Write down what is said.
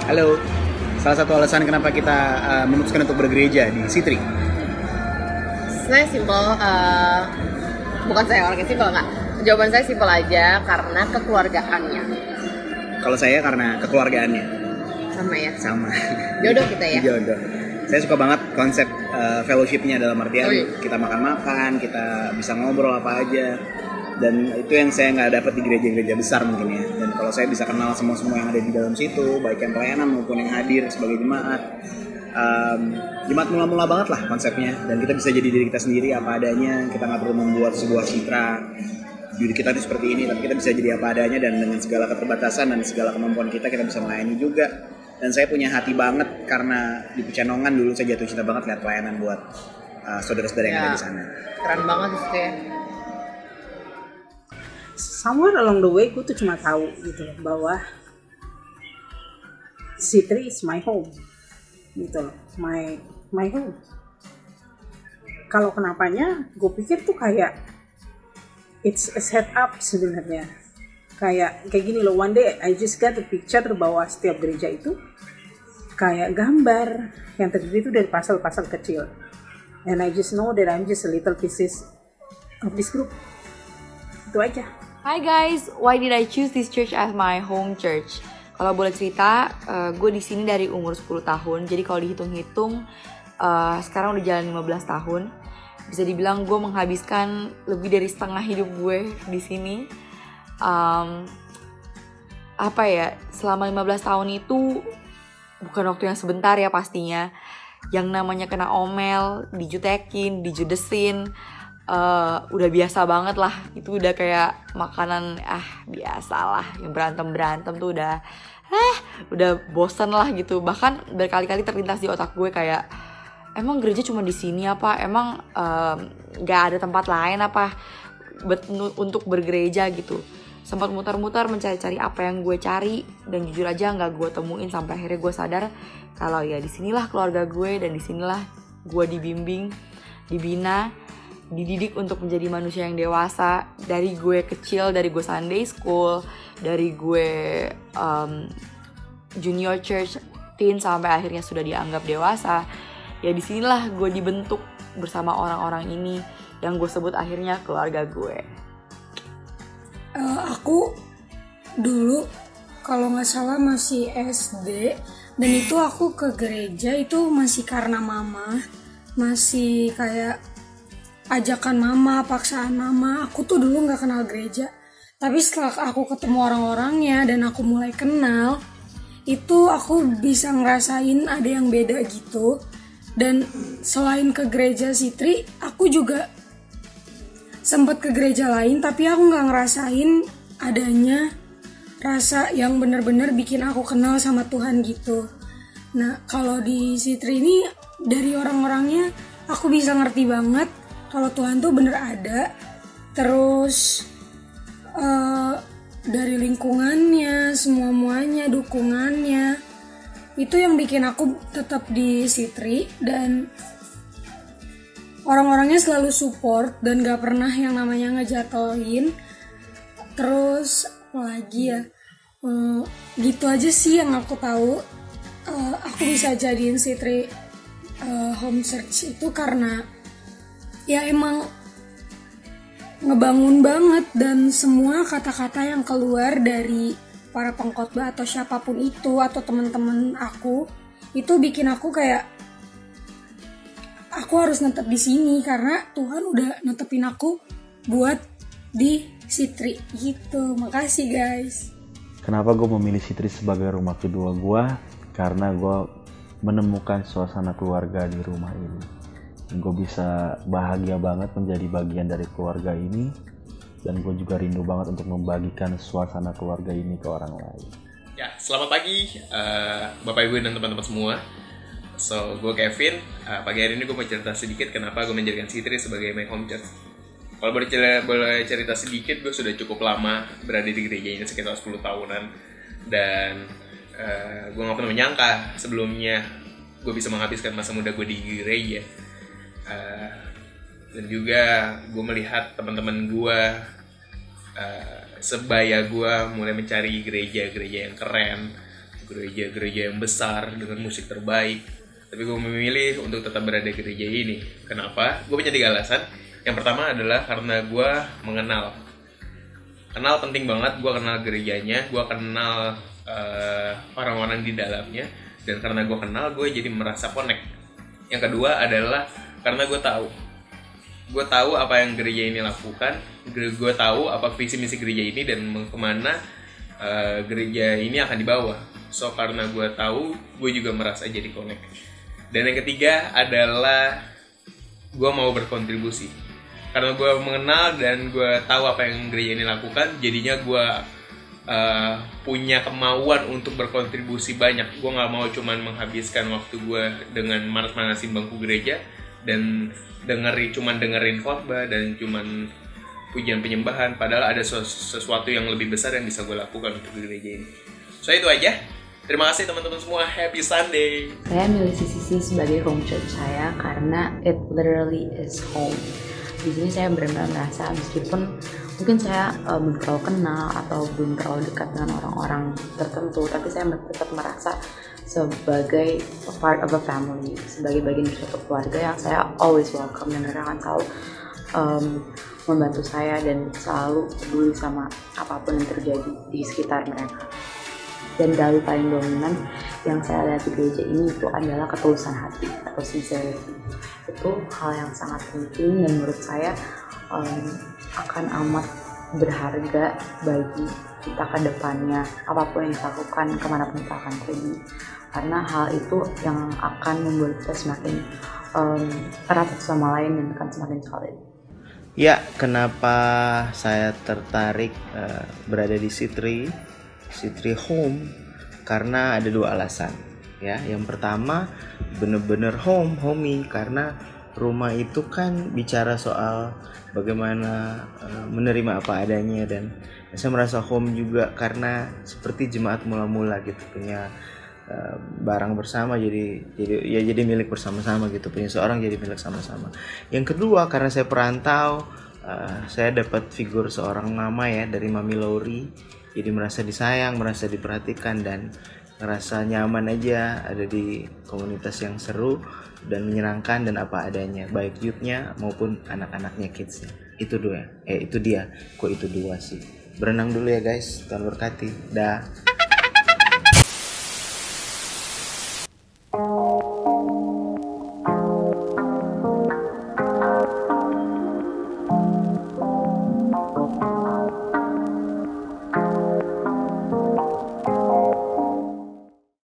Halo, salah satu alasan kenapa kita memutuskan untuk bergereja di Sitri. Saya simpel, bukan saya orangnya simpel nggak. Jawaban saya simpel aja karena kekeluargaannya. Kalau saya karena kekeluargaannya. Sama ya? Sama. Jodoh kita ya? Jodoh. Saya suka banget konsep fellowship-nya dalam artian kita makan-makan, kita bisa ngobrol apa aja. Dan itu yang saya nggak dapat di gereja-gereja besar mungkin ya. Dan kalau saya bisa kenal semua yang ada di dalam situ, baik yang pelayanan maupun yang hadir sebagai jemaat, jemaat mula-mula banget lah konsepnya. Dan kita bisa jadi diri kita sendiri apa adanya. Kita nggak perlu membuat sebuah citra diri kita itu seperti ini, tapi kita bisa jadi apa adanya. Dan dengan segala keterbatasan dan segala kemampuan kita bisa melayani juga. Dan saya punya hati banget karena di Pecenongan dulu saya jatuh cinta banget lihat pelayanan buat saudara-saudara yang ada di sana. Keren banget itu ya. Somewhere along the way gue tuh cuma tahu gitu bahwa Sitri is my home gitu, my home. Kalau kenapanya gue pikir tuh kayak it's a setup sebenarnya, kayak gini loh. One day I just got a picture bahwa setiap gereja itu kayak gambar yang terdiri itu dari pasal-pasal kecil, and I just know that I'm just a little pieces of this group. Itu aja. Hi guys, why did I choose this church as my home church? Kalau boleh cerita, gue di sini dari umur 10 tahun. Jadi kalau dihitung-hitung, sekarang udah jalan 15 tahun. Bisa dibilang gue menghabiskan lebih dari setengah hidup gue di sini. Selama 15 tahun itu bukan waktu yang sebentar ya pastinya. Yang namanya kena omel, dijutekin, dijudesin, udah biasa banget lah. Itu udah kayak makanan biasalah. Yang berantem tuh udah bosen lah gitu. Bahkan berkali-kali terlintas di otak gue kayak, emang gereja cuma di sini apa? Emang gak ada tempat lain apa untuk bergereja gitu. Sempat muter-muter mencari-cari apa yang gue cari, dan jujur aja gak gue temuin sampai akhirnya gue sadar kalau ya disinilah keluarga gue, dan disinilah gue dibimbing, dibina, dididik untuk menjadi manusia yang dewasa. Dari gue kecil, dari gue Sunday school, dari gue junior church, teen, sampai akhirnya sudah dianggap dewasa. Ya disinilah gue dibentuk bersama orang-orang ini yang gue sebut akhirnya keluarga gue. Aku dulu kalau nggak salah masih SD, dan itu aku ke gereja itu masih karena mama, masih kayak ajakan mama, paksaan mama. Aku tuh dulu gak kenal gereja. Tapi setelah aku ketemu orang-orangnya dan aku mulai kenal, itu aku bisa ngerasain ada yang beda gitu. Dan selain ke gereja Sitri, aku juga sempat ke gereja lain, tapi aku gak ngerasain adanya rasa yang benar-benar bikin aku kenal sama Tuhan gitu. Nah, kalau di Sitri ini dari orang-orangnya aku bisa ngerti banget kalau Tuhan tuh bener ada. Terus dari lingkungannya, semuanya, dukungannya, itu yang bikin aku tetap di Sitri. Dan orang-orangnya selalu support dan gak pernah yang namanya ngejatohin. Terus apalagi ya, gitu aja sih yang aku tahu. Aku bisa jadiin Sitri home church itu karena ya emang ngebangun banget, dan semua kata-kata yang keluar dari para pengkhotbah atau siapapun itu atau teman-teman aku itu bikin aku kayak aku harus netep di sini karena Tuhan udah netepin aku buat di Sitri gitu. Makasih guys. Kenapa gue memilih Sitri sebagai rumah kedua gue? Karena gue menemukan suasana keluarga di rumah ini. Gue bisa bahagia banget menjadi bagian dari keluarga ini, dan gue juga rindu banget untuk membagikan suasana keluarga ini ke orang lain. Ya, selamat pagi Bapak Ibu dan teman-teman semua. So, gue Kevin. Pagi hari ini gue mau cerita sedikit kenapa gue menjadikan Sitri sebagai my home church. Kalau boleh cerita sedikit, gue sudah cukup lama berada di gereja ini, sekitar 10 tahunan. Dan gue gak pernah menyangka sebelumnya gue bisa menghabiskan masa muda gue di gereja. Dan juga gue melihat teman-teman gue sebaya gue mulai mencari gereja yang keren, gereja-gereja yang besar dengan musik terbaik, tapi gue memilih untuk tetap berada di gereja ini. Kenapa? Gue punya 3 alasan. Yang pertama adalah karena gue mengenal. Kenal penting banget. Gue kenal gerejanya, gue kenal orang-orang di dalamnya, dan karena gue kenal, gue jadi merasa connect. Yang kedua adalah karena gue tahu apa yang gereja ini lakukan, gue tahu apa visi misi gereja ini dan kemana gereja ini akan dibawa. So karena gue tahu, gue juga merasa jadi connect. Dan yang ketiga adalah gue mau berkontribusi. Karena gue mengenal dan gue tahu apa yang gereja ini lakukan, jadinya gue punya kemauan untuk berkontribusi banyak. Gue nggak mau cuman menghabiskan waktu gue dengan manas-manasin bangku gereja dan dengerin khotbah dan cuman pujian penyembahan, padahal ada sesuatu yang lebih besar yang bisa gue lakukan untuk gereja ini. So itu aja. Terima kasih teman-teman semua. Happy Sunday. Saya milih CCC sebagai home church saya karena it literally is home. Di sini saya benar-benar merasa, meskipun mungkin saya belum terlalu kenal atau belum terlalu dekat dengan orang-orang tertentu, tapi saya tetap merasa sebagai a part of a family, sebagai bagian dari suatu keluarga yang saya always welcome, dan mereka akan selalu membantu saya dan selalu peduli sama apapun yang terjadi di sekitar mereka. Dan value paling dominan yang saya lihat di gereja ini itu adalah ketulusan hati atau sincerity. Itu hal yang sangat penting dan menurut saya akan amat berharga bagi kita ke depannya, apapun yang kita lakukan, kemanapun kita akan pergi. Karena hal itu yang akan membuat kita semakin erat satu sama lain dan akan semakin solid. Ya, kenapa saya tertarik berada di C3 Home? Karena ada 2 alasan. Ya, yang pertama bener-bener homey, karena rumah itu kan bicara soal bagaimana menerima apa adanya, dan saya merasa home juga karena seperti jemaat mula-mula gitu, punya barang bersama, jadi milik bersama-sama gitu, punya seorang jadi milik sama-sama. Yang kedua karena saya perantau, saya dapat figur seorang mama ya dari Mami Lowry, jadi merasa disayang, merasa diperhatikan, dan ngerasa nyaman aja ada di komunitas yang seru dan menyenangkan dan apa adanya, baik youth-nya maupun anak-anaknya, kids-nya. Itu dia. Kok itu 2 sih. Berenang dulu ya guys. Tuhan berkati. Dah.